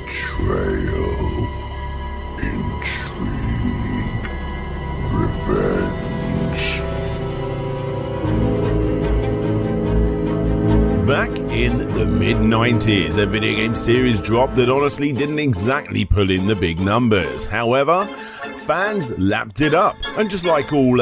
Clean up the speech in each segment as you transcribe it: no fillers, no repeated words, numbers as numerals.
Betrayal, intrigue, revenge. Back in the mid-90s, a video game series dropped that honestly didn't exactly pull in the big numbers. However, fans lapped it up, and just like all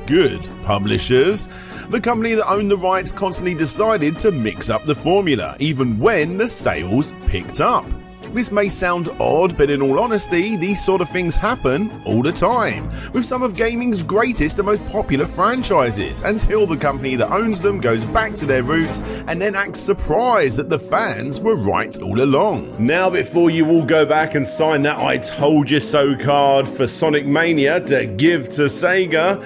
good publishers, the company that owned the rights constantly decided to mix up the formula, even when the sales picked up. This may sound odd, but in all honesty, these sort of things happen all the time, with some of gaming's greatest and most popular franchises, until the company that owns them goes back to their roots and then acts surprised that the fans were right all along. Now, before you all go back and sign that I told you so card for Sonic Mania to give to Sega,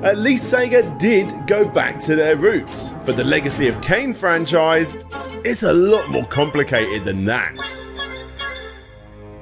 at least Sega did go back to their roots. For the Legacy of Kain franchise, it's a lot more complicated than that.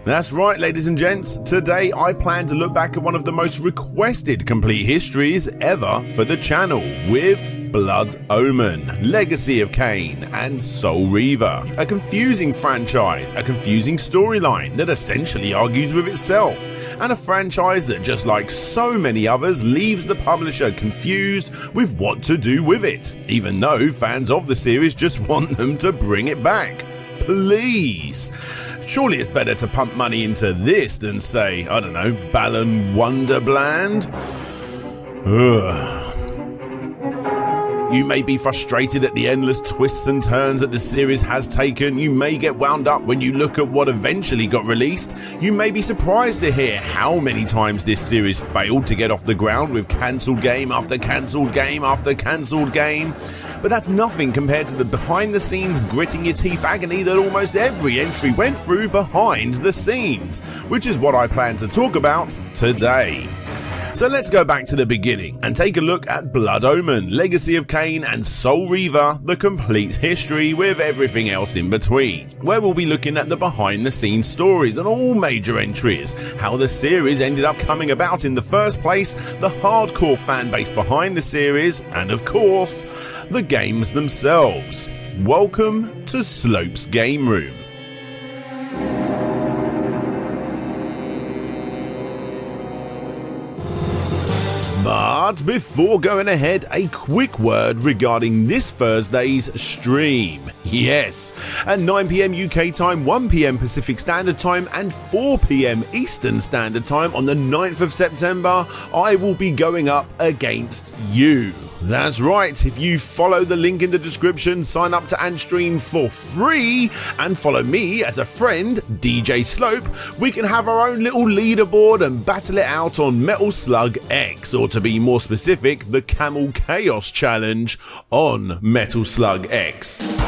That's right, ladies and gents, today I plan to look back at one of the most requested complete histories ever for the channel, with Blood Omen, Legacy of Kain, and Soul Reaver. A confusing franchise, a confusing storyline that essentially argues with itself, and a franchise that, just like so many others, leaves the publisher confused with what to do with it, even though fans of the series just want them to bring it back. Please. Surely it's better to pump money into this than, say, I don't know, Balan Wonderland? Ugh. You may be frustrated at the endless twists and turns that the series has taken. You may get wound up when you look at what eventually got released. You may be surprised to hear how many times this series failed to get off the ground with cancelled game after cancelled game after cancelled game. But that's nothing compared to the behind the scenes gritting your teeth agony that almost every entry went through behind the scenes, which is what I plan to talk about today. So let's go back to the beginning and take a look at Blood Omen, Legacy of Kain, and Soul Reaver, the complete history with everything else in between, where we'll be looking at the behind the scenes stories and all major entries, how the series ended up coming about in the first place, the hardcore fan base behind the series, and of course, the games themselves. Welcome to Slope's Game Room. But before going ahead, a quick word regarding this Thursday's stream. Yes, at 9 PM UK time, 1 PM Pacific Standard Time, and 4 PM Eastern Standard Time on the 9th of September, I will be going up against you. That's right, if you follow the link in the description, sign up to Antstream for free, and follow me as a friend, DJ Slope, we can have our own little leaderboard and battle it out on Metal Slug X, or to be more specific, the Camel Chaos Challenge on Metal Slug X.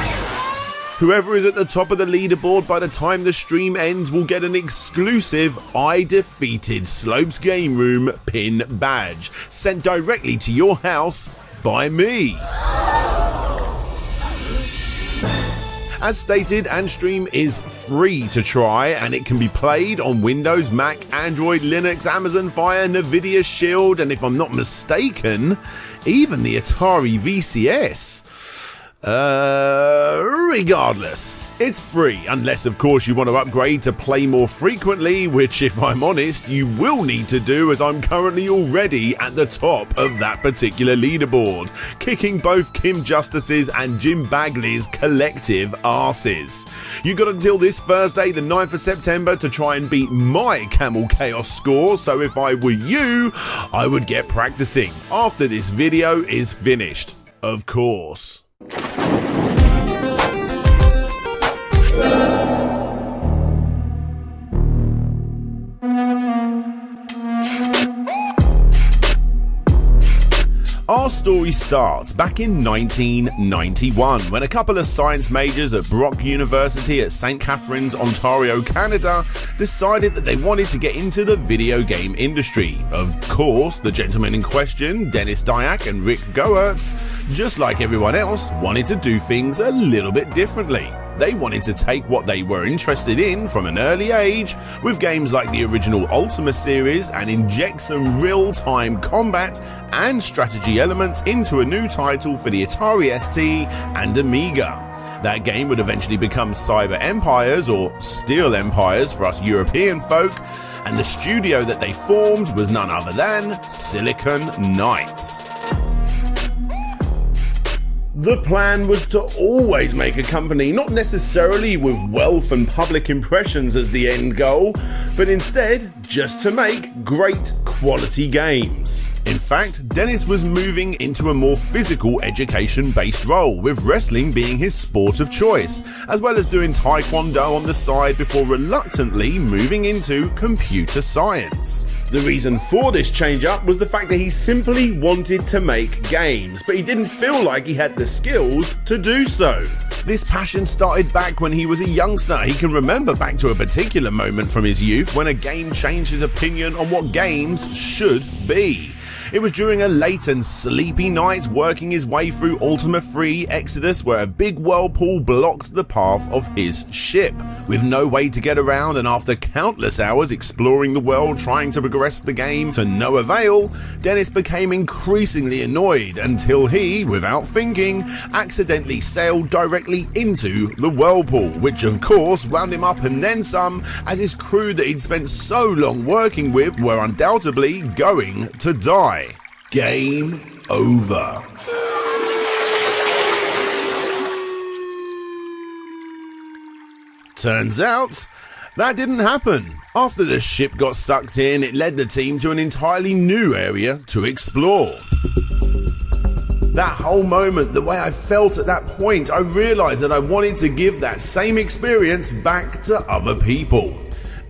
Whoever is at the top of the leaderboard by the time the stream ends will get an exclusive I defeated Slope's Game Room pin badge sent directly to your house by me. As stated, Antstream is free to try, and it can be played on Windows, Mac, Android, Linux, Amazon Fire, Nvidia Shield, and if I'm not mistaken, even the Atari VCS. Regardless, it's free, unless of course you want to upgrade to play more frequently, which if I'm honest, you will need to do, as I'm currently already at the top of that particular leaderboard, kicking both Kim Justice's and Jim Bagley's collective arses. You got until this Thursday, the 9th of September, to try and beat my Camel Chaos score, so if I were you, I would get practicing after this video is finished, of course. Our story starts back in 1991 when a couple of science majors at Brock University at St. Catharines, Ontario, Canada decided that they wanted to get into the video game industry. Of course, the gentlemen in question, Dennis Dyack and Rick Goertz, just like everyone else, wanted to do things a little bit differently. they wanted to take what they were interested in from an early age, with games like the original Ultima series, and inject some real-time combat and strategy elements into a new title for the Atari ST and Amiga. That game would eventually become Cyber Empires, or Steel Empires for us European folk, and the studio that they formed was none other than Silicon Knights. The plan was to always make a company not necessarily with wealth and public impressions as the end goal, but instead just to make great quality games. In fact, Dennis was moving into a more physical education-based role, with wrestling being his sport of choice, as well as doing taekwondo on the side before reluctantly moving into computer science. The reason for this change up was the fact that he simply wanted to make games, but he didn't feel like he had the skills to do so. This passion started back when he was a youngster. He can remember back to a particular moment from his youth when a game changed his opinion on what games should be. It was during a late and sleepy night working his way through Ultima 3 Exodus, where a big whirlpool blocked the path of his ship. With no way to get around, and after countless hours exploring the world trying to progress the game to no avail, Dennis became increasingly annoyed until he, without thinking, accidentally sailed directly into the whirlpool, which of course wound him up and then some, as his crew that he'd spent so long working with were undoubtedly going to die. Game over. Turns out that didn't happen. After the ship got sucked in, it led the team to an entirely new area to explore. That whole moment, the way I felt at that point, I realised that I wanted to give that same experience back to other people.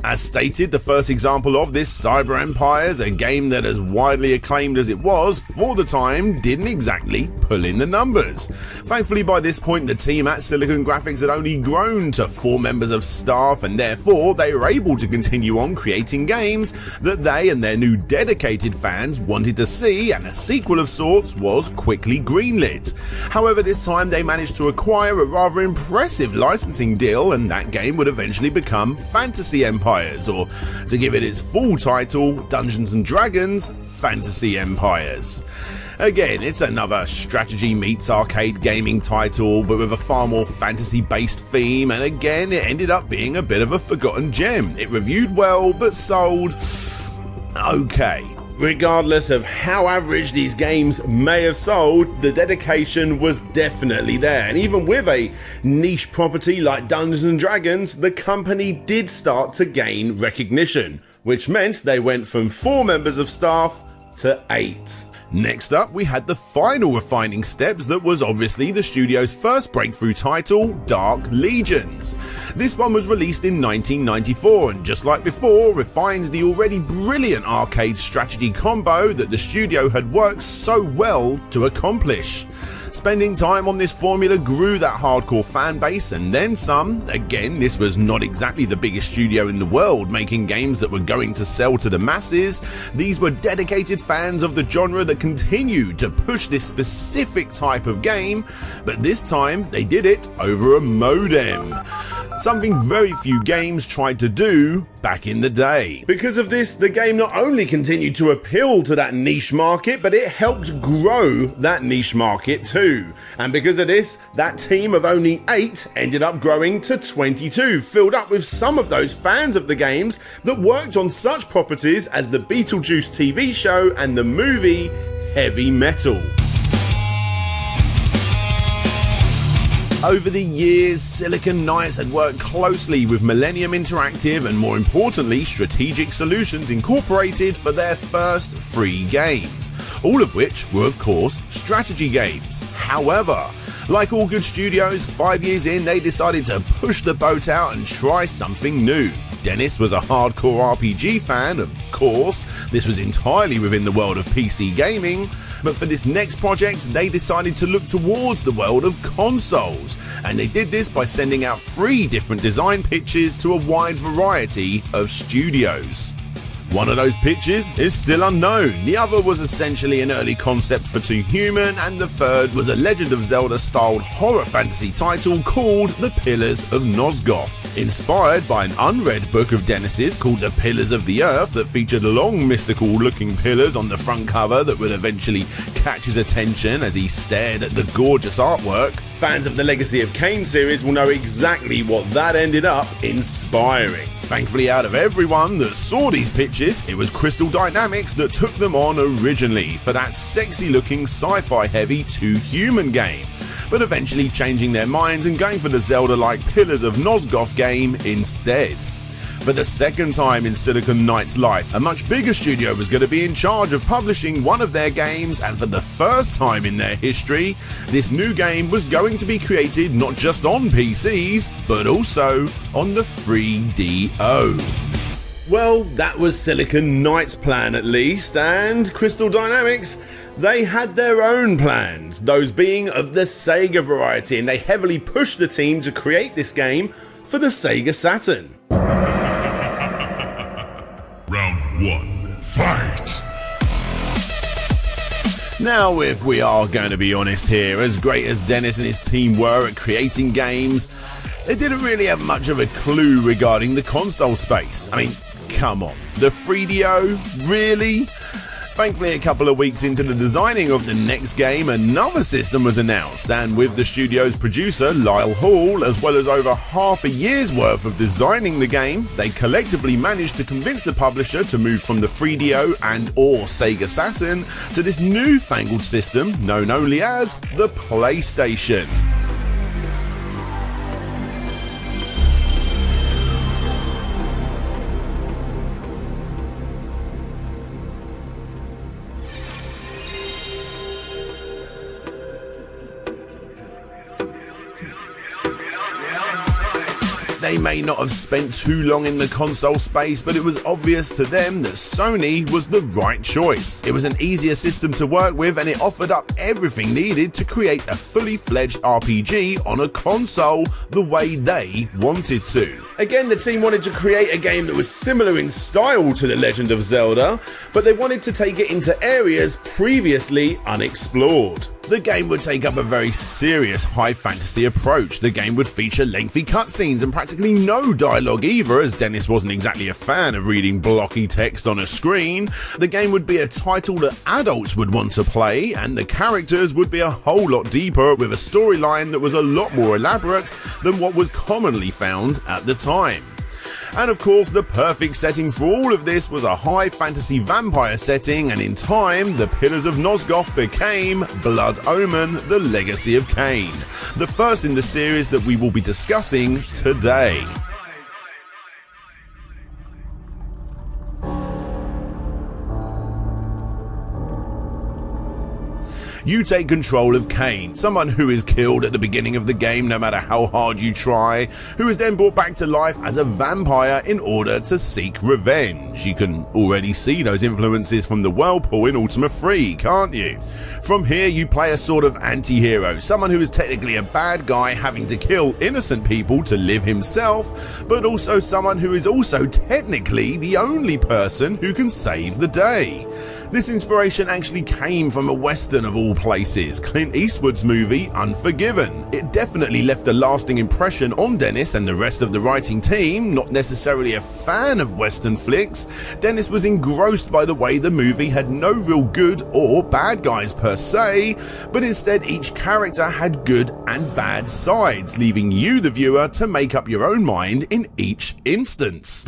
As stated, the first example of this, Cyber Empires, a game that as widely acclaimed as it was for the time, didn't exactly pull in the numbers. Thankfully by this point the team at Silicon Graphics had only grown to 4 members of staff, and therefore they were able to continue on creating games that they and their new dedicated fans wanted to see, and a sequel of sorts was quickly greenlit. However, this time they managed to acquire a rather impressive licensing deal, and that game would eventually become Fantasy Empires, or to give it its full title, Dungeons & Dragons Fantasy Empires. Again, it's another strategy meets arcade gaming title, but with a far more fantasy-based theme, and again it ended up being a bit of a forgotten gem. It reviewed well, but sold okay. Regardless of how average these games may have sold, the dedication was definitely there, and even with a niche property like Dungeons & Dragons, the company did start to gain recognition, which meant they went from 4 members of staff to 8. Next up, we had the final refining steps that was obviously the studio's first breakthrough title, Dark Legions. This one was released in 1994, and just like before, refined the already brilliant arcade strategy combo that the studio had worked so well to accomplish. Spending time on this formula grew that hardcore fan base and then some. Again, this was not exactly the biggest studio in the world making games that were going to sell to the masses. These were dedicated fans of the genre that continued to push this specific type of game, but this time they did it over a modem. Something very few games tried to do back in the day. Because of this, the game not only continued to appeal to that niche market, but it helped grow that niche market too. And because of this, that team of only 8 ended up growing to 22, filled up with some of those fans of the games that worked on such properties as the Beetlejuice TV show and the movie Heavy Metal. Over the years, Silicon Knights had worked closely with Millennium Interactive and, more importantly, Strategic Solutions Incorporated for their first 3 games, all of which were of course strategy games. However, like all good studios, 5 years in they decided to push the boat out and try something new. Dennis was a hardcore RPG fan, of course. This was entirely within the world of PC gaming, but for this next project they decided to look towards the world of consoles, and they did this by sending out 3 different design pitches to a wide variety of studios. One of those pitches is still unknown, the other was essentially an early concept for 2 Human, and the third was a Legend of Zelda styled horror fantasy title called The Pillars of Nosgoth, inspired by an unread book of Dennis's called The Pillars of the Earth that featured long mystical looking pillars on the front cover that would eventually catch his attention as he stared at the gorgeous artwork. Fans of the Legacy of Kain series will know exactly what that ended up inspiring. Thankfully, out of everyone that saw these pitches, it was Crystal Dynamics that took them on originally for that sexy looking sci-fi heavy 2 Human game, but eventually changing their minds and going for the Zelda-like Pillars of Nosgoth game instead. For the second time in Silicon Knight's life, a much bigger studio was going to be in charge of publishing one of their games, and for the first time in their history, this new game was going to be created not just on PCs, but also on the 3DO. Well, that was Silicon Knight's plan at least, and Crystal Dynamics, they had their own plans, those being of the Sega variety, and they heavily pushed the team to create this game for the Sega Saturn. Round 1, fight! Now, if we are going to be honest here, as great as Dennis and his team were at creating games, they didn't really have much of a clue regarding the console space. I mean, come on, the 3DO? Really? Thankfully, a couple of weeks into the designing of the next game, another system was announced, and with the studio's producer, Lyle Hall, as well as over half a year's worth of designing the game, they collectively managed to convince the publisher to move from the 3DO and or Sega Saturn to this newfangled system known only as the PlayStation. They may not have spent too long in the console space, but it was obvious to them that Sony was the right choice. It was an easier system to work with, and it offered up everything needed to create a fully fledged RPG on a console the way they wanted to. Again, the team wanted to create a game that was similar in style to The Legend of Zelda, but they wanted to take it into areas previously unexplored. The game would take up a very serious high fantasy approach. The game would feature lengthy cutscenes and practically no dialogue either, as Dennis wasn't exactly a fan of reading blocky text on a screen. The game would be a title that adults would want to play, and the characters would be a whole lot deeper, with a storyline that was a lot more elaborate than what was commonly found at the time. And of course, the perfect setting for all of this was a high fantasy vampire setting, and in time, the Pillars of Nosgoth became Blood Omen, the Legacy of Kain, the first in the series that we will be discussing today. You take control of Kain, someone who is killed at the beginning of the game no matter how hard you try, who is then brought back to life as a vampire in order to seek revenge. You can already see those influences from the Whirlpool in Ultima 3, can't you? From here you play a sort of anti-hero, someone who is technically a bad guy having to kill innocent people to live himself, but also someone who is also technically the only person who can save the day. This inspiration actually came from a western of all places, Clint Eastwood's movie Unforgiven. It definitely left a lasting impression on Dennis and the rest of the writing team. Not necessarily a fan of western flicks, Dennis was engrossed by the way the movie had no real good or bad guys per se, but instead each character had good and bad sides, leaving you, the viewer, to make up your own mind in each instance.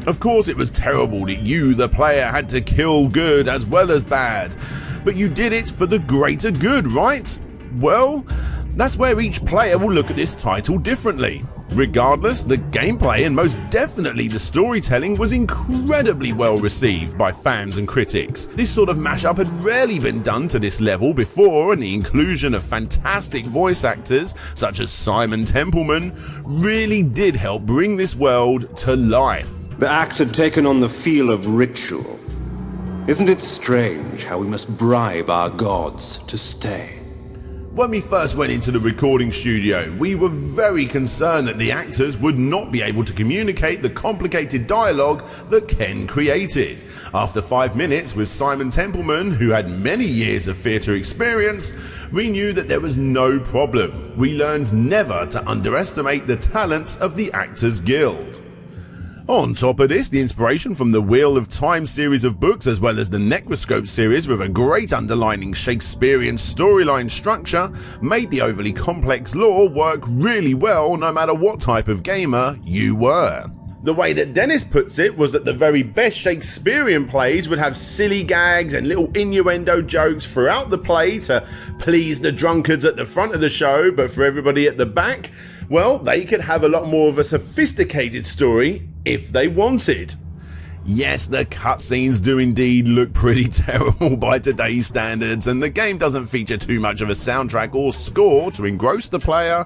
Of course, it was terrible that you, the player, had to kill good as well as bad, but you did it for the greater good, right? Well, that's where each player will look at this title differently. Regardless, the gameplay and most definitely the storytelling was incredibly well received by fans and critics. This sort of mashup had rarely been done to this level before, and the inclusion of fantastic voice actors such as Simon Templeman really did help bring this world to life. The act had taken on the feel of ritual. Isn't it strange how we must bribe our gods to stay? When we first went into the recording studio, we were very concerned that the actors would not be able to communicate the complicated dialogue that Ken created. After 5 minutes with Simon Templeman, who had many years of theatre experience, we knew that there was no problem. We learned never to underestimate the talents of the Actors Guild. On top of this, the inspiration from the Wheel of Time series of books as well as the Necroscope series with a great underlining Shakespearean storyline structure made the overly complex lore work really well no matter what type of gamer you were. The way that Dennis puts it was that the very best Shakespearean plays would have silly gags and little innuendo jokes throughout the play to please the drunkards at the front of the show, but for everybody at the back, well, they could have a lot more of a sophisticated story if they wanted. Yes, the cutscenes do indeed look pretty terrible by today's standards, and the game doesn't feature too much of a soundtrack or score to engross the player,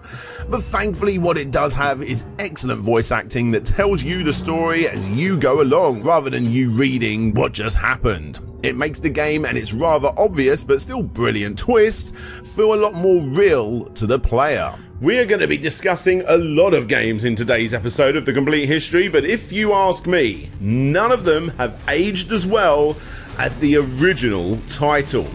but thankfully what it does have is excellent voice acting that tells you the story as you go along, rather than you reading what just happened. It makes the game and its rather obvious but still brilliant twist feel a lot more real to the player. We are going to be discussing a lot of games in today's episode of The Complete History, but if you ask me, none of them have aged as well as the original title.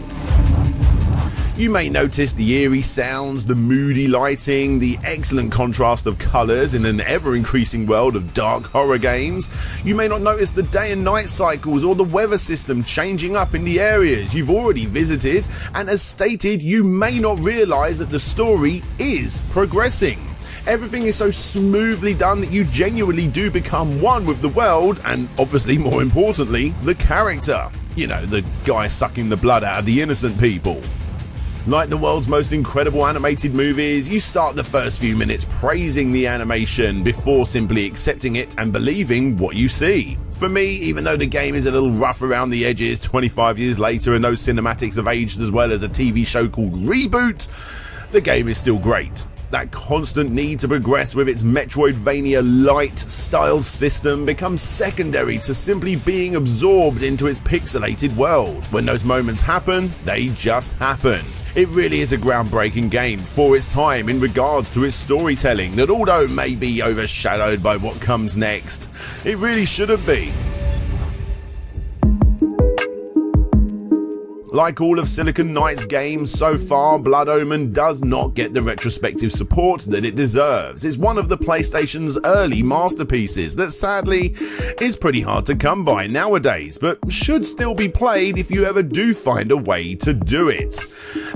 You may notice the eerie sounds, the moody lighting, the excellent contrast of colours in an ever-increasing world of dark horror games. You may not notice the day and night cycles or the weather system changing up in the areas you've already visited, and as stated, you may not realise that the story is progressing. Everything is so smoothly done that you genuinely do become one with the world and, obviously more importantly, the character. You know, the guy sucking the blood out of the innocent people. Like the world's most incredible animated movies, you start the first few minutes praising the animation before simply accepting it and believing what you see. For me, even though the game is a little rough around the edges 25 years later and those cinematics have aged as well as a TV show called Reboot, the game is still great. That constant need to progress with its Metroidvania-light style system becomes secondary to simply being absorbed into its pixelated world. When those moments happen, they just happen. It really is a groundbreaking game for its time in regards to its storytelling that, although it may be overshadowed by what comes next, it really shouldn't be. Like all of Silicon Knight's games so far, Blood Omen does not get the retrospective support that it deserves. It's one of the PlayStation's early masterpieces that sadly is pretty hard to come by nowadays, but should still be played if you ever do find a way to do it.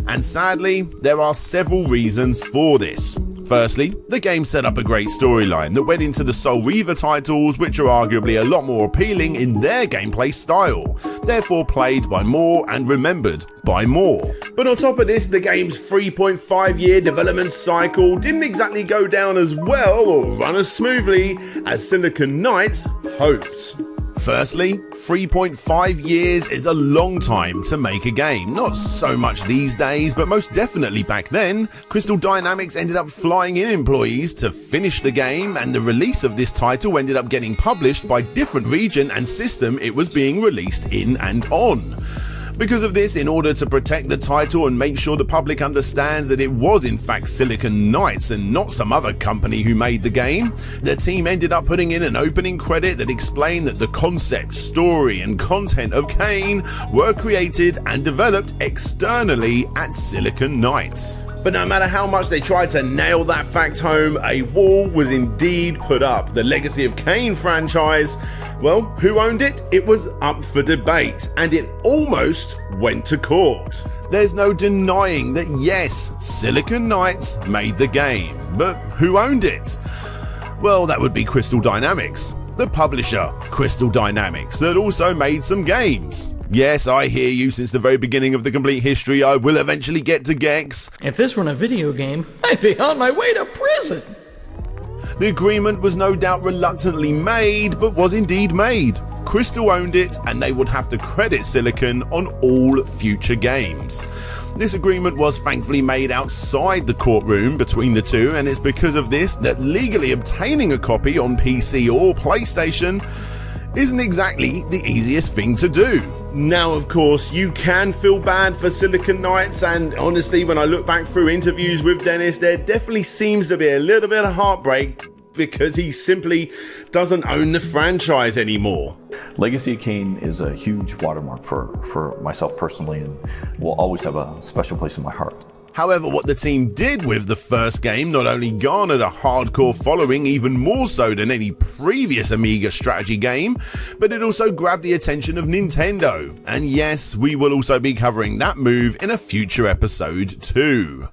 And sadly, there are several reasons for this. Firstly, the game set up a great storyline that went into the Soul Reaver titles, which are arguably a lot more appealing in their gameplay style, therefore played by more and remembered by more. But on top of this, the game's 3.5-year development cycle didn't exactly go down as well or run as smoothly as Silicon Knights hoped. Firstly, 3.5 years is a long time to make a game. Not so much these days, but most definitely back then. Crystal Dynamics ended up flying in employees to finish the game, and the release of this title ended up getting published by different region and system it was being released in and on. Because of this, in order to protect the title and make sure the public understands that it was in fact Silicon Knights and not some other company who made the game, the team ended up putting in an opening credit that explained that the concept, story and content of Kain were created and developed externally at Silicon Knights. But no matter how much they tried to nail that fact home, a wall was indeed put up. The Legacy of Kain franchise, well, who owned it? It was up for debate, and it almost went to court. There's no denying that yes, Silicon Knights made the game, but who owned it? Well, that would be Crystal Dynamics, the publisher, Crystal Dynamics, that also made some games. Yes, I hear you. Since the very beginning of The Complete History, I will eventually get to Gex. If this weren't a video game, I'd be on my way to prison. The agreement was no doubt reluctantly made, but was indeed made. Crystal owned it, and they would have to credit Silicon on all future games. This agreement was thankfully made outside the courtroom between the two, and it's because of this that legally obtaining a copy on PC or PlayStation isn't exactly the easiest thing to do. Now, of course, you can feel bad for Silicon Knights, and honestly, when I look back through interviews with Dennis, there definitely seems to be a little bit of heartbreak because he simply doesn't own the franchise anymore. Legacy of Kain is a huge watermark for myself personally, and will always have a special place in my heart. However, what the team did with the first game not only garnered a hardcore following, even more so than any previous Amiga strategy game, but it also grabbed the attention of Nintendo. And yes, we will also be covering that move in a future episode too.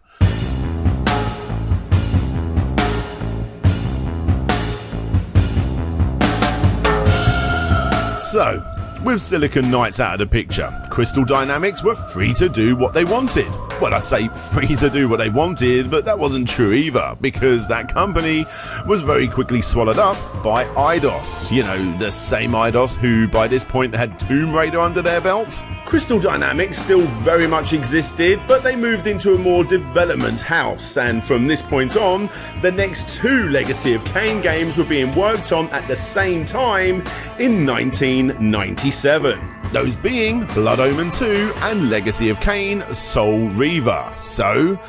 So, with Silicon Knights out of the picture, Crystal Dynamics were free to do what they wanted. Well, I say free to do what they wanted, but that wasn't true either, because that company was very quickly swallowed up by Eidos. You know, the same Eidos who by this point had Tomb Raider under their belt. Crystal Dynamics still very much existed, but they moved into a more development house, and from this point on, the next two Legacy of Kain games were being worked on at the same time in 1997. Those being Blood Omen 2 and Legacy of Kain Soul Reaver. So,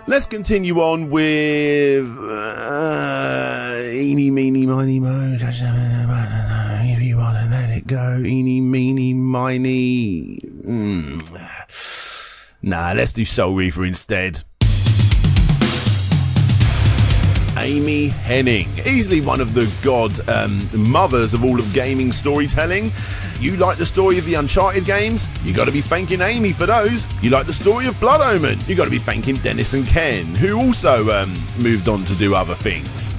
let's continue on with eeny, meeny, miny, mo. If you wanna let it go, eeny, meeny, miny. Nah, let's do Soul Reaver instead. Amy Henning, easily one of the mothers of all of gaming storytelling. You like the story of the Uncharted games? You gotta be thanking Amy for those. You like the story of Blood Omen? You gotta be thanking Dennis and Ken, who also moved on to do other things.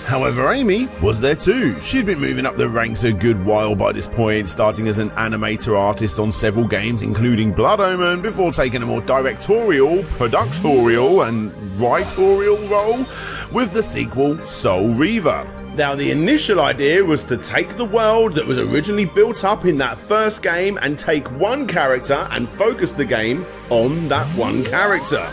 However, Amy was there too. She'd been moving up the ranks a good while by this point, starting as an animator artist on several games, including Blood Omen, before taking a more directorial, productorial, and writorial role with the sequel Soul Reaver. Now, the initial idea was to take the world that was originally built up in that first game and take one character and focus the game on that one character.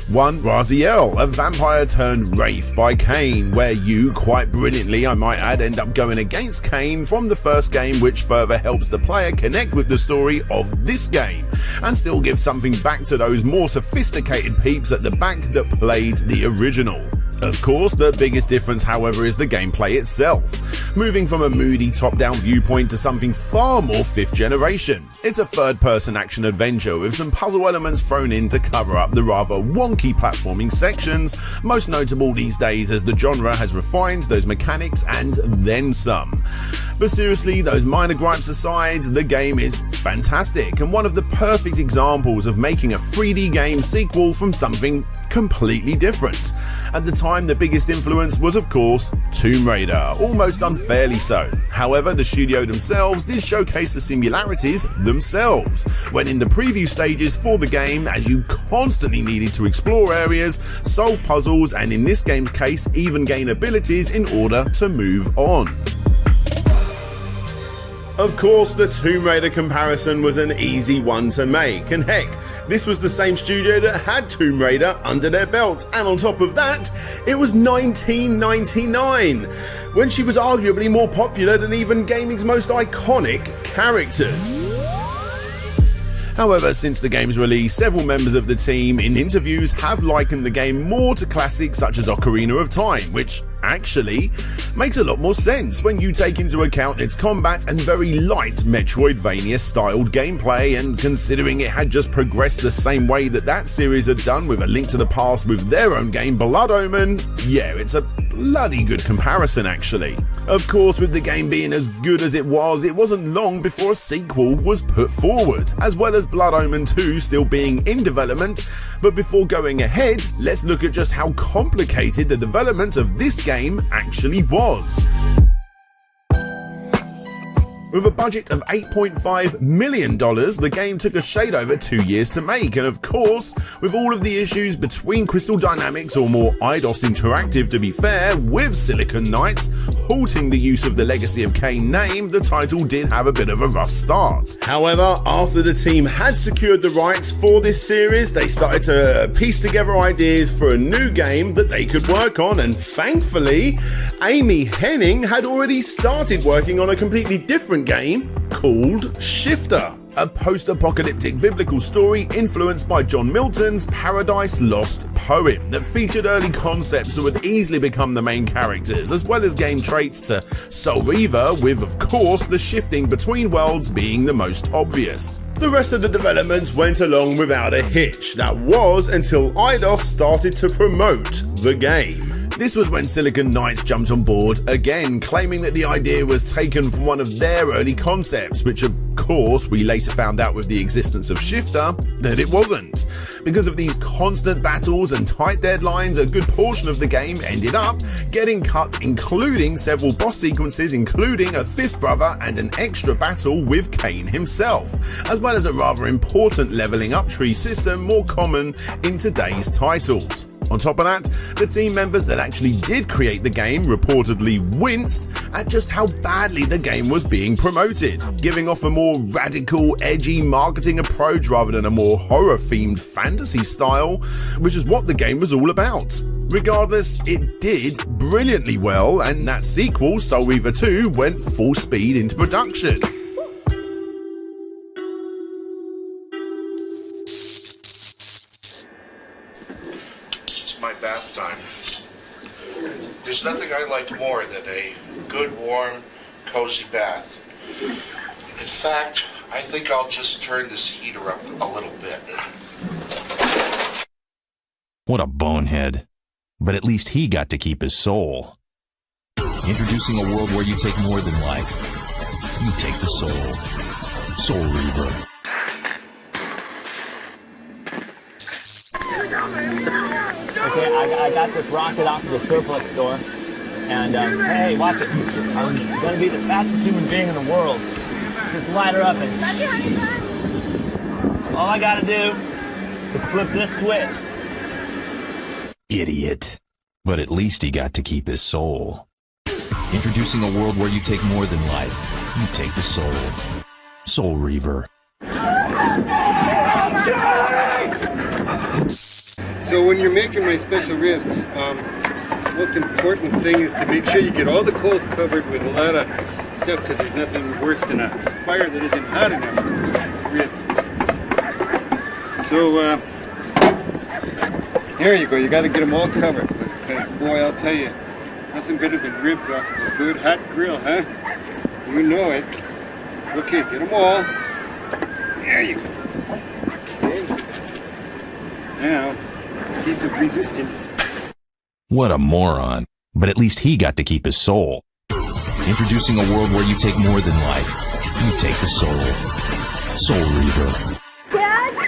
One, Raziel, a vampire turned wraith by Kain, where you, quite brilliantly I might add, end up going against Kain from the first game, which further helps the player connect with the story of this game, and still gives something back to those more sophisticated peeps at the back that played the original. Of course, the biggest difference, however, is the gameplay itself, moving from a moody top-down viewpoint to something far more 5th generation. It's a third-person action adventure with some puzzle elements thrown in to cover up the rather wonky platforming sections, most notable these days as the genre has refined those mechanics and then some. But seriously, those minor gripes aside, the game is fantastic and one of the perfect examples of making a 3D game sequel from something completely different. At the time, the biggest influence was of course Tomb Raider, almost unfairly so. However, the studio themselves did showcase the similarities themselves, when in the preview stages for the game, as you constantly needed to explore areas, solve puzzles, and in this game's case even gain abilities in order to move on. Of course, the Tomb Raider comparison was an easy one to make, and heck, this was the same studio that had Tomb Raider under their belt, and on top of that, it was 1999, when she was arguably more popular than even gaming's most iconic characters. However, since the game's release, several members of the team in interviews have likened the game more to classics such as Ocarina of Time, which actually makes a lot more sense when you take into account its combat and very light Metroidvania styled gameplay, and considering it had just progressed the same way that series had done with A Link to the Past with their own game Blood Omen, yeah, it's a bloody good comparison actually. Of course, with the game being as good as it wasn't long before a sequel was put forward, as well as Blood Omen 2 still being in development. But before going ahead, let's look at just how complicated the development of this game actually was. With a budget of $8.5 million, the game took a shade over 2 years to make, and of course, with all of the issues between Crystal Dynamics, or more Eidos Interactive to be fair, with Silicon Knights halting the use of the Legacy of Kain name, the title did have a bit of a rough start. However, after the team had secured the rights for this series, they started to piece together ideas for a new game that they could work on, and thankfully, Amy Henning had already started working on a completely different game called Shifter, a post-apocalyptic biblical story influenced by John Milton's Paradise Lost poem that featured early concepts that would easily become the main characters, as well as game traits to Soul Reaver, with of course the shifting between worlds being the most obvious. The rest of the development went along without a hitch. That was until Eidos started to promote the game. This was when Silicon Knights jumped on board again, claiming that the idea was taken from one of their early concepts, which of course we later found out with the existence of Shifter that it wasn't. Because of these constant battles and tight deadlines, a good portion of the game ended up getting cut, including several boss sequences, including a fifth brother and an extra battle with Kain himself, as well as a rather important leveling up tree system more common in today's titles. On top of that, the team members that actually did create the game reportedly winced at just how badly the game was being promoted, giving off a more radical, edgy marketing approach rather than a more horror-themed fantasy style, which is what the game was all about. Regardless, it did brilliantly well, and that sequel, Soul Reaver 2, went full speed into production. My bath time. There's nothing I like more than a good, warm, cozy bath. In fact, I think I'll just turn this heater up a little bit. What a bonehead. But at least he got to keep his soul. Introducing a world where you take more than life. You take the soul. Soul Reaver. Okay, I got this rocket off the surplus store, and hey, watch it. I'm gonna be the fastest human being in the world. Just light her up and... All I gotta do is flip this switch. Idiot. But at least he got to keep his soul. Introducing a world where you take more than life. You take the soul. Soul Reaver. So when you're making my special ribs, the most important thing is to make sure you get all the coals covered with a lot of stuff, because there's nothing worse than a fire that isn't hot enough to cook these ribs. So there you go, you got to get them all covered, because boy, I'll tell you, nothing better than ribs off of a good hot grill, huh? You know it. Okay, get them all. There you go. Okay. Now, piece of resistance. What a moron. But at least he got to keep his soul. Introducing a world where you take more than life. You take the soul. Soul Reaver. Dad?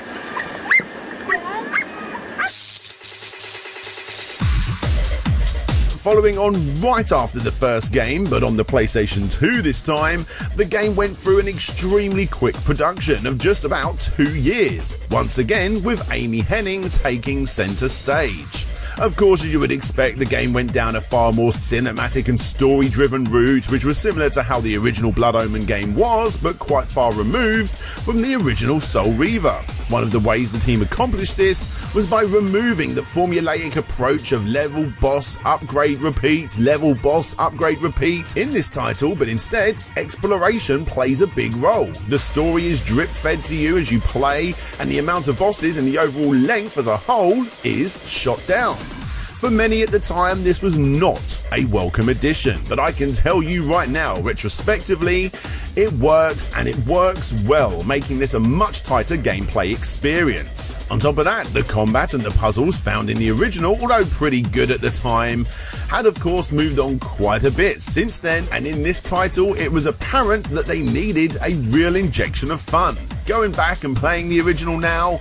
Following on right after the first game, but on the PlayStation 2 this time, the game went through an extremely quick production of just about 2 years, once again with Amy Henning taking center stage. Of course, as you would expect, the game went down a far more cinematic and story-driven route, which was similar to how the original Blood Omen game was, but quite far removed from the original Soul Reaver. One of the ways the team accomplished this was by removing the formulaic approach of level, boss, upgrade, repeat, level, boss, upgrade, repeat in this title, but instead, exploration plays a big role. The story is drip-fed to you as you play, and the amount of bosses and the overall length as a whole is shot down. For many at the time, this was not a welcome addition, but I can tell you right now, retrospectively, it works, and it works well, making this a much tighter gameplay experience. On top of that, the combat and the puzzles found in the original, although pretty good at the time, had of course moved on quite a bit since then, and in this title, it was apparent that they needed a real injection of fun. going back and playing the original now,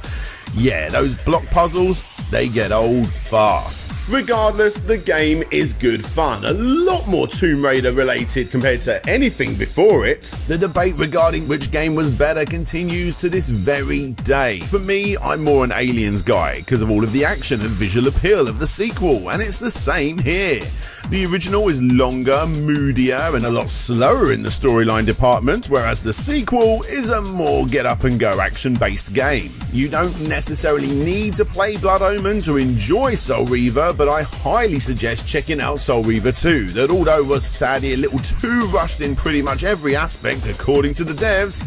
yeah, those block puzzles, they get old fast. Regardless, the game is good fun, a lot more Tomb Raider related compared to anything before it. The debate regarding which game was better continues to this very day. For me, I'm more an Aliens guy because of all of the action and visual appeal of the sequel, and it's the same here. The original is longer, moodier, and a lot slower in the storyline department, whereas the sequel is a more get up and go action based game. You don't necessarily need to play Blood Omen to enjoy Soul Reaver, but I highly suggest checking out Soul Reaver 2, that although was sadly a little too rushed in pretty much every aspect according to the devs,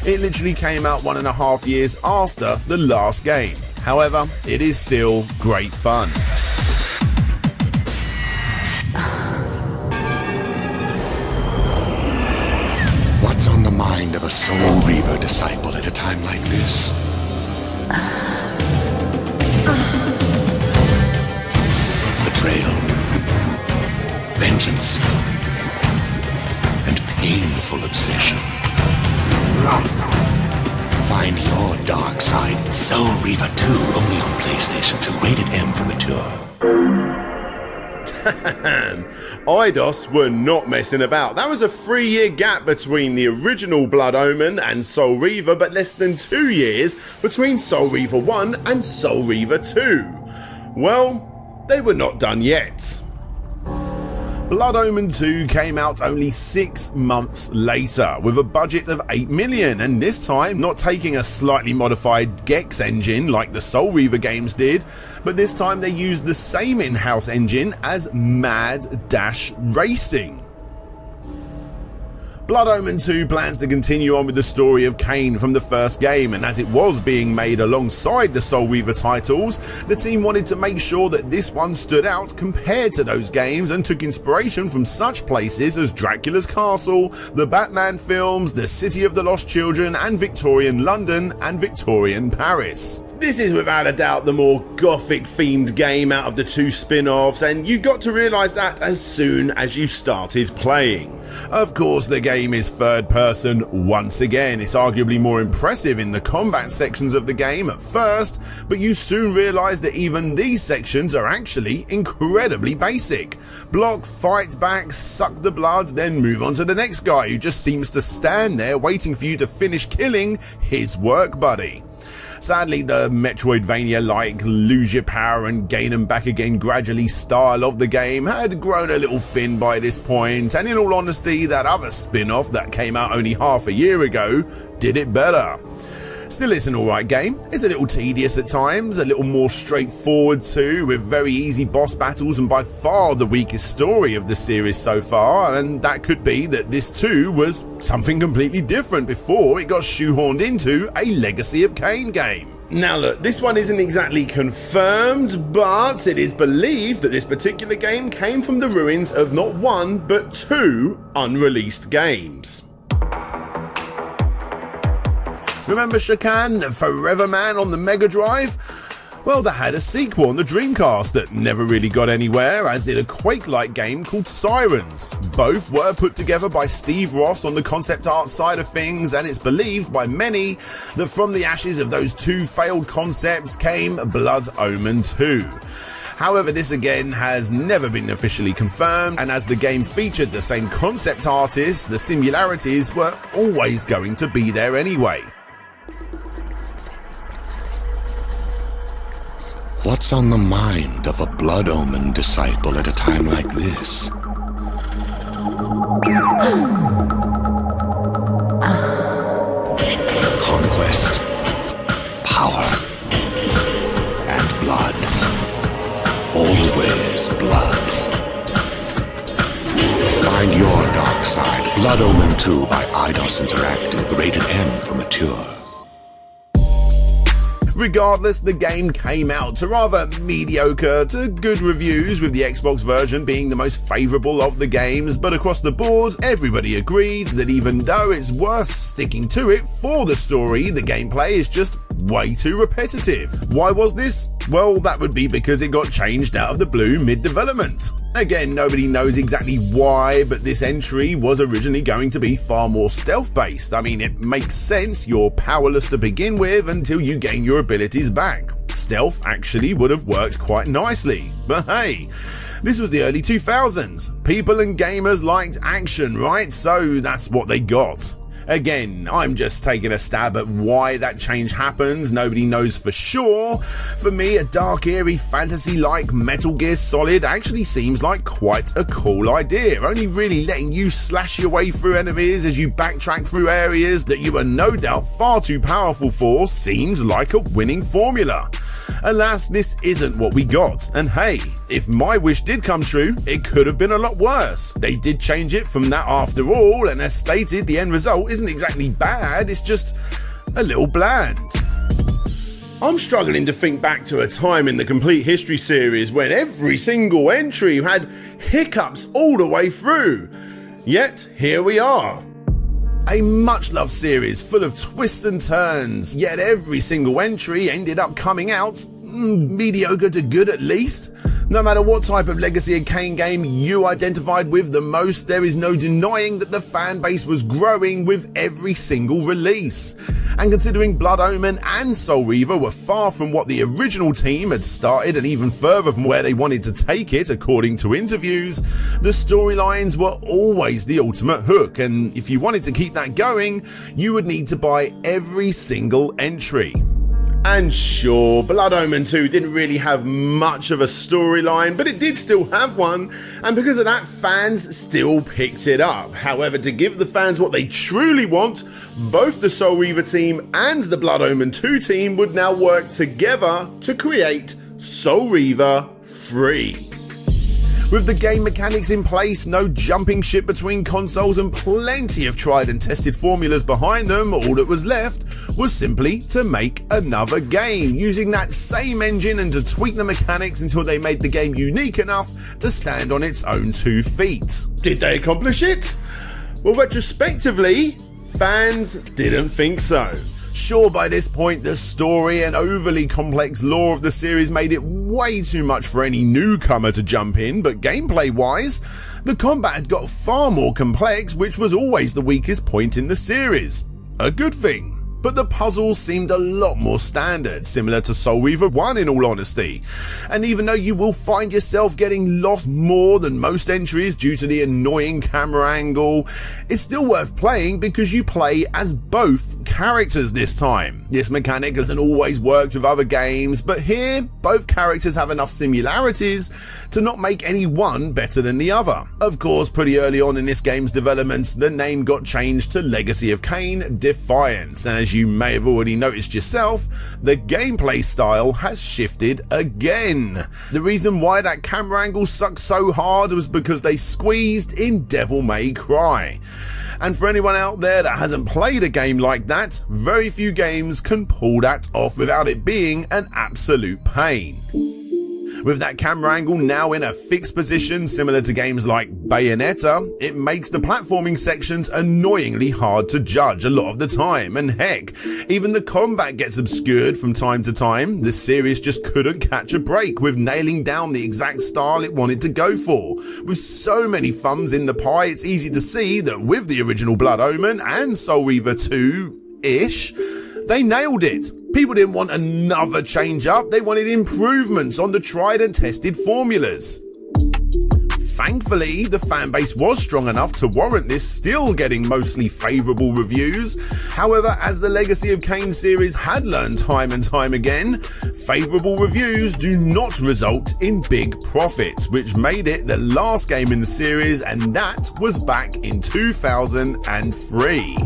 it literally came out 1.5 years after the last game. However, it is still great fun. What's on the mind of a Soul Reaver disciple at a time like this? Betrayal, vengeance, and painful obsession. Find your dark side. Soul Reaver 2, only on PlayStation 2, rated M for mature. Eidos were not messing about. That was a 3-year gap between the original Blood Omen and Soul Reaver, but less than 2 years between Soul Reaver 1 and Soul Reaver 2. Well, they were not done yet. Blood Omen 2 came out only 6 months later with a budget of 8 million, and this time not taking a slightly modified Gex engine like the Soul Reaver games did, but this time they used the same in-house engine as Mad Dash Racing. Blood Omen 2 plans to continue on with the story of Kain from the first game, and as it was being made alongside the Soul Reaver titles, the team wanted to make sure that this one stood out compared to those games and took inspiration from such places as Dracula's Castle, the Batman films, the City of the Lost Children, and Victorian London and Victorian Paris. This is without a doubt the more gothic themed game out of the 2 spin-offs, and you got to realise that as soon as you started playing. Of course, the game is third person once again. It's arguably more impressive in the combat sections of the game at first, but you soon realise that even these sections are actually incredibly basic. Block, fight back, suck the blood, then move on to the next guy who just seems to stand there waiting for you to finish killing his work buddy. Sadly, the Metroidvania-like lose your power and gain them back again gradually style of the game had grown a little thin by this point, and in all honesty, that other spin-off that came out only half a year ago did it better. Still, it's an alright game. It's a little tedious at times, a little more straightforward too, with very easy boss battles and by far the weakest story of the series so far, and that could be that this too was something completely different before it got shoehorned into a Legacy of Kain game. Now look, this one isn't exactly confirmed, but it is believed that this particular game came from the ruins of not 1 but 2 unreleased games. Remember Shakan, the Forever Man on the Mega Drive? Well, they had a sequel on the Dreamcast that never really got anywhere, as did a Quake-like game called Sirens. Both were put together by Steve Ross on the concept art side of things, and it's believed by many that from the ashes of those 2 failed concepts came Blood Omen 2. However, this again has never been officially confirmed, and as the game featured the same concept artists, the similarities were always going to be there anyway. What's on the mind of a Blood Omen disciple at a time like this? Conquest, power, and blood. Always blood. Find your dark side. Blood Omen 2 by Eidos Interactive, rated M for mature. Regardless, the game came out to rather mediocre to good reviews, with the Xbox version being the most favourable of the games, but across the board everybody agreed that even though it's worth sticking to it for the story, the gameplay is just way too repetitive. Why was this? Well, that would be because it got changed out of the blue mid-development. Again, nobody knows exactly why, but this entry was originally going to be far more stealth-based. I mean, it makes sense, you're powerless to begin with until you gain your abilities back. Stealth actually would have worked quite nicely, but hey, this was the early 2000s. People and gamers liked action, right? So that's what they got. Again, I'm just taking a stab at why that change happens, nobody knows for sure. For me, a dark, eerie fantasy like Metal Gear Solid actually seems like quite a cool idea, only really letting you slash your way through enemies as you backtrack through areas that you are no doubt far too powerful for seems like a winning formula. Alas, this isn't what we got, and hey, if my wish did come true, it could have been a lot worse. They did change it from that after all, and as stated, the end result isn't exactly bad, it's just a little bland. I'm struggling to think back to a time in the Complete History series when every single entry had hiccups all the way through. Yet, here we are. A much-loved series full of twists and turns, yet every single entry ended up coming out mediocre to good at least. No matter what type of Legacy of Kain game you identified with the most, there is no denying that the fan base was growing with every single release. And considering Blood Omen and Soul Reaver were far from what the original team had started and even further from where they wanted to take it according to interviews, the storylines were always the ultimate hook, and if you wanted to keep that going, you would need to buy every single entry. And sure, Blood Omen 2 didn't really have much of a storyline, but it did still have one, and because of that, fans still picked it up. However, to give the fans what they truly want, both the Soul Reaver team and the Blood Omen 2 team would now work together to create Soul Reaver 3. With the game mechanics in place, no jumping ship between consoles and plenty of tried and tested formulas behind them, all that was left was simply to make another game, using that same engine and to tweak the mechanics until they made the game unique enough to stand on its own 2 feet. Did they accomplish it? Well, retrospectively, fans didn't think so. Sure, by this point, the story and overly complex lore of the series made it way too much for any newcomer to jump in, but gameplay-wise, the combat had got far more complex, which was always the weakest point in the series. A good thing. But the puzzles seemed a lot more standard, similar to Soul Reaver 1 in all honesty. And even though you will find yourself getting lost more than most entries due to the annoying camera angle, it's still worth playing because you play as both characters this time. This mechanic hasn't always worked with other games, but here, both characters have enough similarities to not make any one better than the other. Of course, pretty early on in this game's development, the name got changed to Legacy of Kain Defiance, and as you may have already noticed yourself, the gameplay style has shifted again. The reason why that camera angle sucked so hard was because they squeezed in Devil May Cry. And for anyone out there that hasn't played a game like that, very few games can pull that off without it being an absolute pain. With that camera angle now in a fixed position similar to games like Bayonetta, it makes the platforming sections annoyingly hard to judge a lot of the time, and heck, even the combat gets obscured from time to time. The series just couldn't catch a break with nailing down the exact style it wanted to go for. With so many thumbs in the pie, it's easy to see that with the original Blood Omen and Soul Reaver 2-ish, they nailed it. People didn't want another change up, they wanted improvements on the tried and tested formulas. Thankfully, the fanbase was strong enough to warrant this still getting mostly favourable reviews. However, as the Legacy of Kain series had learned time and time again, favourable reviews do not result in big profits, which made it the last game in the series, and that was back in 2003.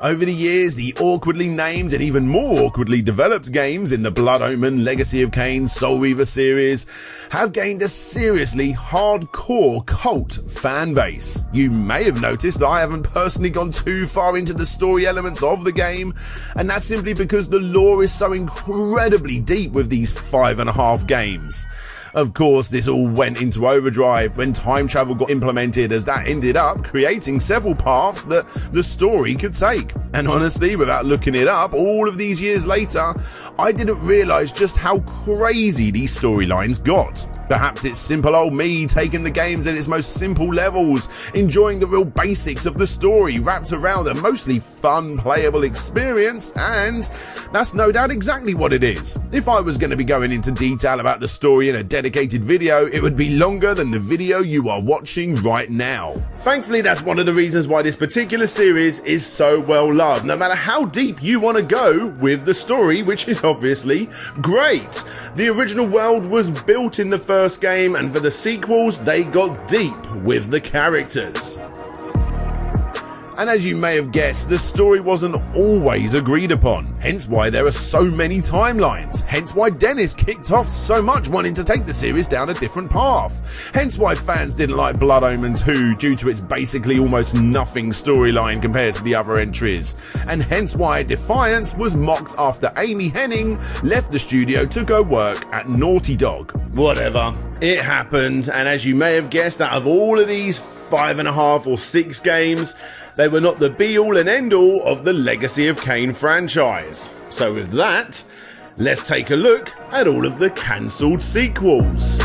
Over the years, the awkwardly named and even more awkwardly developed games in the Blood Omen, Legacy of Kain, Soul Reaver series have gained a seriously hardcore cult fan base. You may have noticed that I haven't personally gone too far into the story elements of the game, and that's simply because the lore is so incredibly deep with these 5.5 games. Of course, this all went into overdrive when time travel got implemented, as that ended up creating several paths that the story could take. And honestly, without looking it up, all of these years later, I didn't realise just how crazy these storylines got. Perhaps it's simple old me taking the games at its most simple levels, enjoying the real basics of the story wrapped around a mostly fun, playable experience, and that's no doubt exactly what it is. If I was going to be going into detail about the story in a dedicated video, it would be longer than the video you are watching right now. Thankfully, that's one of the reasons why this particular series is so well loved, no matter how deep you want to go with the story, which is obviously great. The original world was built in the first game, and for the sequels, they got deep with the characters. And as you may have guessed, the story wasn't always agreed upon, hence why there are so many timelines, hence why Dennis kicked off so much wanting to take the series down a different path, hence why fans didn't like Blood Omen 2 due to its basically almost nothing storyline compared to the other entries, and hence why Defiance was mocked after Amy Henning left the studio to go work at Naughty Dog. Whatever, it happened, and as you may have guessed, out of all of these 5.5 or 6 games, they were not the be-all and end-all of the Legacy of Kain franchise. So with that, let's take a look at all of the cancelled sequels.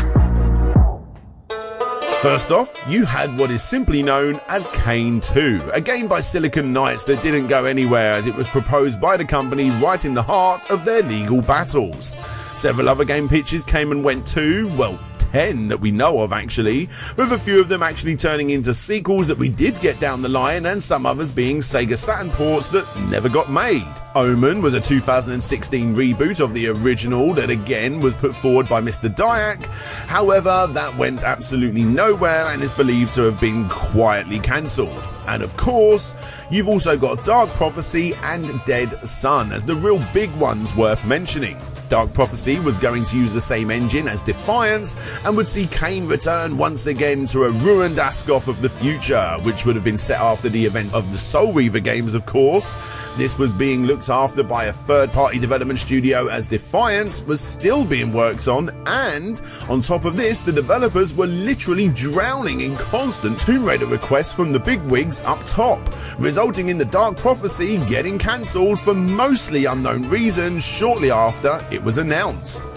First off, you had what is simply known as Kain 2, a game by Silicon Knights that didn't go anywhere as it was proposed by the company right in the heart of their legal battles. Several other game pitches came and went too, well, 10 that we know of actually, with a few of them actually turning into sequels that we did get down the line, and some others being Sega Saturn ports that never got made. Omen was a 2016 reboot of the original that again was put forward by Mr. Dyack, however that went absolutely nowhere and is believed to have been quietly cancelled. And of course, you've also got Dark Prophecy and Dead Sun as the real big ones worth mentioning. Dark Prophecy was going to use the same engine as Defiance and would see Kain return once again to a ruined Ascot of the future, which would have been set after the events of the Soul Reaver games, of course. This was being looked after by a third-party development studio as Defiance was still being worked on, and on top of this, the developers were literally drowning in constant Tomb Raider requests from the bigwigs up top, resulting in the Dark Prophecy getting cancelled for mostly unknown reasons shortly after it was announced.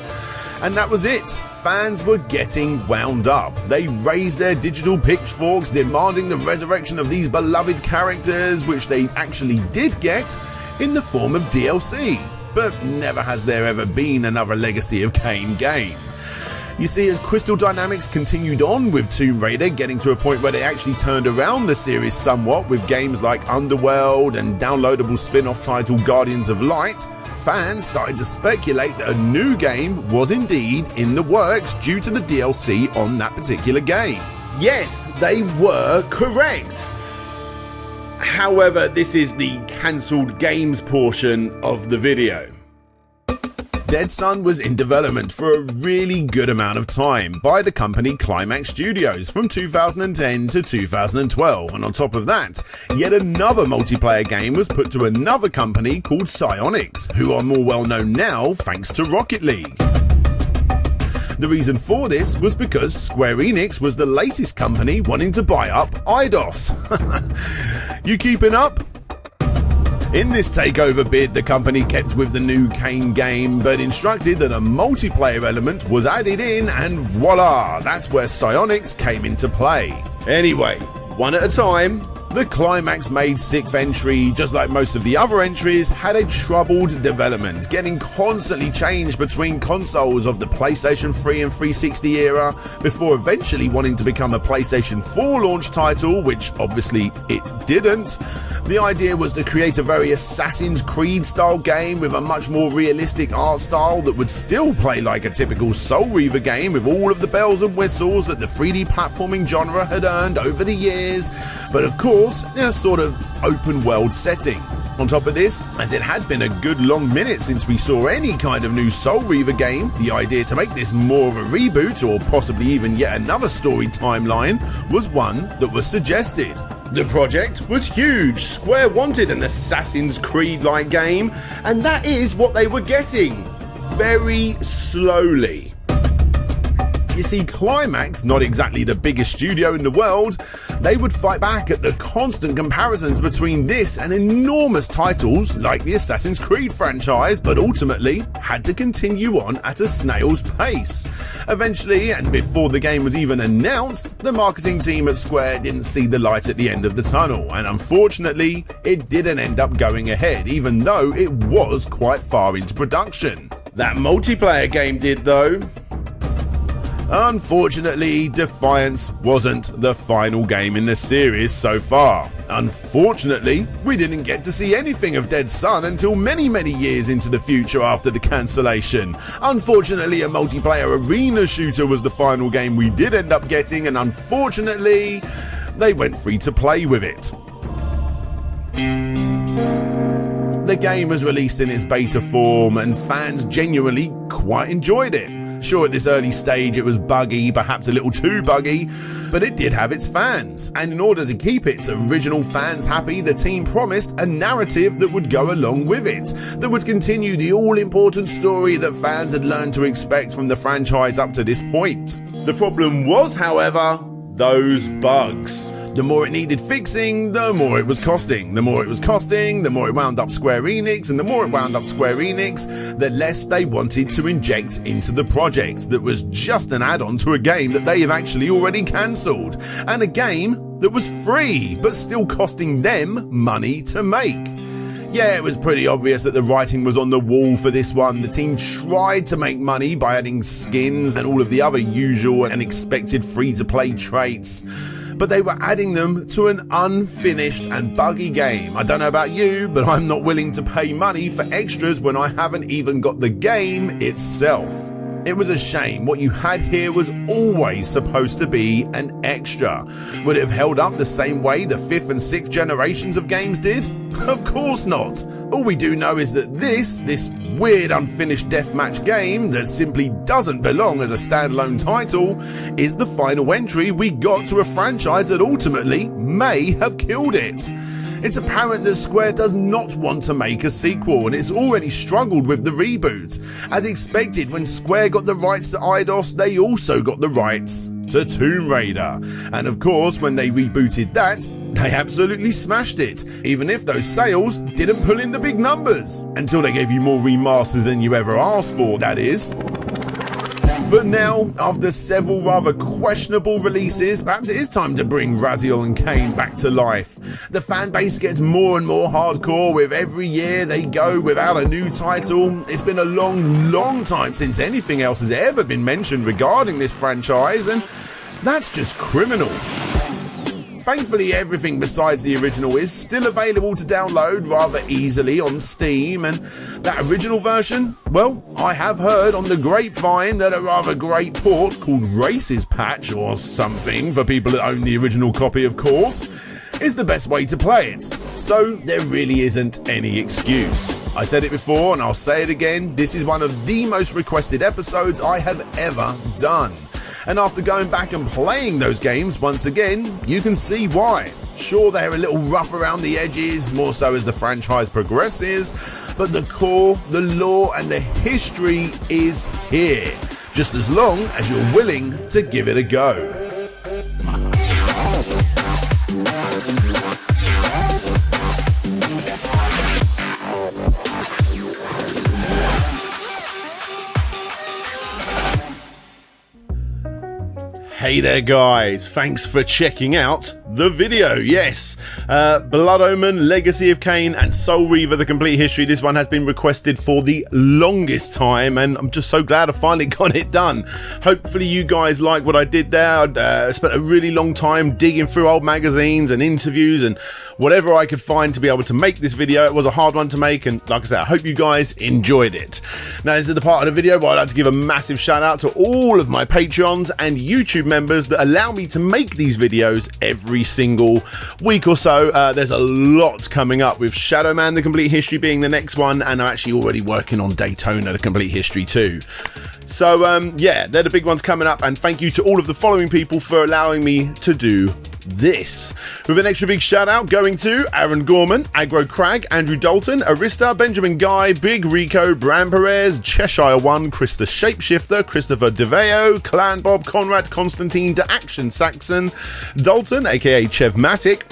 And that was it. Fans were getting wound up. They raised their digital pitchforks demanding the resurrection of these beloved characters, which they actually did get in the form of DLC. But never has there ever been another Legacy of Kain game. You see, as Crystal Dynamics continued on with Tomb Raider, getting to a point where they actually turned around the series somewhat with games like Underworld and downloadable spin-off title Guardians of Light, fans started to speculate that a new game was indeed in the works due to the DLC on that particular game. Yes, they were correct. However, this is the cancelled games portion of the video. Dead Sun was in development for a really good amount of time by the company Climax Studios from 2010 to 2012, and on top of that, yet another multiplayer game was put to another company called Psyonix, who are more well known now thanks to Rocket League. The reason for this was because Square Enix was the latest company wanting to buy up Eidos. You keeping up? In this takeover bid, the company kept with the new Kain game, but instructed that a multiplayer element was added in, and voila, that's where Psyonix came into play. Anyway, one at a time, the Climax made 6th entry, just like most of the other entries, had a troubled development, getting constantly changed between consoles of the PlayStation 3 and 360 era, before eventually wanting to become a PlayStation 4 launch title, which obviously it didn't. The idea was to create a very Assassin's Creed style game with a much more realistic art style that would still play like a typical Soul Reaver game with all of the bells and whistles that the 3D platforming genre had earned over the years, but of course in a sort of open world setting. On top of this, as it had been a good long minute since we saw any kind of new Soul Reaver game, the idea to make this more of a reboot or possibly even yet another story timeline was one that was suggested. The project was huge. Square wanted an Assassin's Creed-like game, and that is what they were getting. Very slowly. You see, Climax, not exactly the biggest studio in the world, they would fight back at the constant comparisons between this and enormous titles like the Assassin's Creed franchise, but ultimately had to continue on at a snail's pace. Eventually, and before the game was even announced, the marketing team at Square didn't see the light at the end of the tunnel, and unfortunately, it didn't end up going ahead, even though it was quite far into production. That multiplayer game did, though. Unfortunately, Defiance wasn't the final game in the series so far. Unfortunately, we didn't get to see anything of Dead Sun until many years into the future after the cancellation. Unfortunately, a multiplayer arena shooter was the final game we did end up getting, and unfortunately, they went free to play with it. The game was released in its beta form and fans genuinely quite enjoyed it. Sure, at this early stage it was buggy, perhaps a little too buggy, but it did have its fans. And in order to keep its original fans happy, the team promised a narrative that would go along with it, that would continue the all-important story that fans had learned to expect from the franchise up to this point. The problem was, however, those bugs. The more it needed fixing, the more it was costing. The more it was costing, the more it wound up Square Enix, and the more it wound up Square Enix, the less they wanted to inject into the project that was just an add-on to a game that they have actually already cancelled, and a game that was free, but still costing them money to make. Yeah, it was pretty obvious that the writing was on the wall for this one. The team tried to make money by adding skins and all of the other usual and expected free-to-play traits, but they were adding them to an unfinished and buggy game. I don't know about you, but I'm not willing to pay money for extras when I haven't even got the game itself. It was a shame. What you had here was always supposed to be an extra. Would it have held up the same way the 5th and 6th generations of games did? Of course not. All we do know is that this weird unfinished deathmatch game that simply doesn't belong as a standalone title is the final entry we got to a franchise that ultimately may have killed it. It's apparent that Square does not want to make a sequel, and it's already struggled with the reboot. As expected, when Square got the rights to Eidos, they also got the rights to Tomb Raider. And of course, when they rebooted that, they absolutely smashed it, even if those sales didn't pull in the big numbers. Until they gave you more remasters than you ever asked for, that is. But now, after several rather questionable releases, perhaps it is time to bring Raziel and Kain back to life. The fan base gets more and more hardcore with every year they go without a new title. It's been a long time since anything else has ever been mentioned regarding this franchise, and that's just criminal. Thankfully, everything besides the original is still available to download rather easily on Steam, and that original version, well, I have heard on the grapevine that a rather great port called Races Patch or something, for people that own the original copy of course, is the best way to play it. So there really isn't any excuse. I said it before and I'll say it again, this is one of the most requested episodes I have ever done. And after going back and playing those games once again, you can see why. Sure, they're a little rough around the edges, more so as the franchise progresses, but the core, the lore and the history is here, just as long as you're willing to give it a go. Hey there guys, thanks for checking out the video. Yes, Blood Omen, Legacy of Kain and Soul Reaver, the complete history. This one has been requested for the longest time and I'm just so glad I finally got it done. Hopefully you guys like what I did there. I spent a really long time digging through old magazines and interviews and whatever I could find to be able to make this video. It was a hard one to make and like I said, I hope you guys enjoyed it. Now this is the part of the video where I'd like to give a massive shout out to all of my Patreons and YouTube members that allow me to make these videos every single week or so. There's a lot coming up with Shadow Man, the complete history being the next one, and I'm actually already working on Daytona, the complete history too. So yeah, they're the big ones coming up, and thank you to all of the following people for allowing me to do this. With an extra big shout out going to Aaron Gorman, Agro Crag, Andrew Dalton, Arista, Benjamin Guy, Big Rico, Bram Perez, Cheshire One, Chris the Shapeshifter, Christopher DeVeo, Clan Bob, Conrad, Constantine, De Action Saxon, Dalton, aka Chevmatic,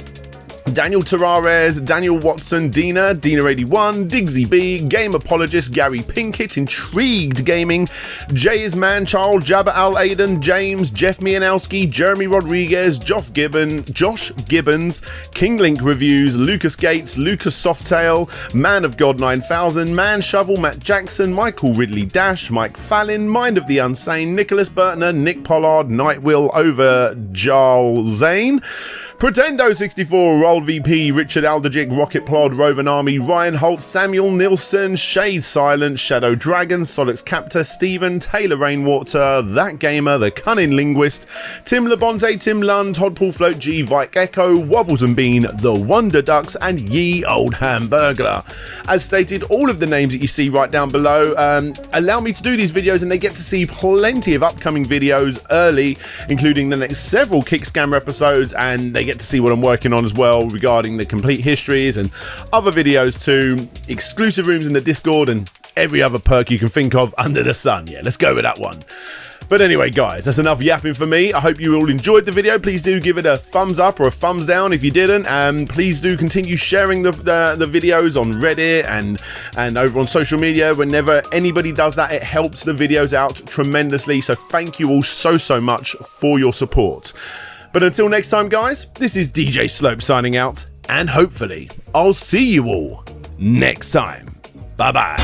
Daniel Tarares, Daniel Watson, Dina81, Digsy B, Game Apologist, Gary Pinkett, Intrigued Gaming, Jay is Man Child, Jabba Al Aiden, James, Jeff Mianowski, Jeremy Rodriguez, Josh Gibbons, King Link Reviews, Lucas Gates, Lucas Softail, Man of God 9000, Man Shovel, Matt Jackson, Michael Ridley Dash, Mike Fallon, Mind of the Unsane, Nicholas Burtner, Nick Pollard, Nightwill Over, Jarl Zane, Pretendo64, Roll VP, Richard Alderjick, Rocket Plod, Rovan Army, Ryan Holt, Samuel Nilsson, Shade Silent, Shadow Dragon, Solix Captor, Stephen, Taylor Rainwater, That Gamer, The Cunning Linguist, Tim Labonte, Tim Lund, Todd Paul Float G, Vike Echo, Wobbles and Bean, The Wonder Ducks, and Ye Old Hamburglar. As stated, all of the names that you see right down below allow me to do these videos, and they get to see plenty of upcoming videos early, including the next several Kick Scammer episodes, and they get to see what I'm working on as well regarding the complete histories and other videos too, exclusive rooms in the Discord, and every other perk you can think of under the sun. Yeah, let's go with that one. But anyway, guys, that's enough yapping for me. I hope you all enjoyed the video. Please do give it a thumbs up or a thumbs down if you didn't, and please do continue sharing the videos on Reddit and over on social media. Whenever anybody does that, it helps the videos out tremendously. So thank you all so much for your support. But until next time, guys, this is DJ Slope signing out, and hopefully I'll see you all next time. Bye-bye.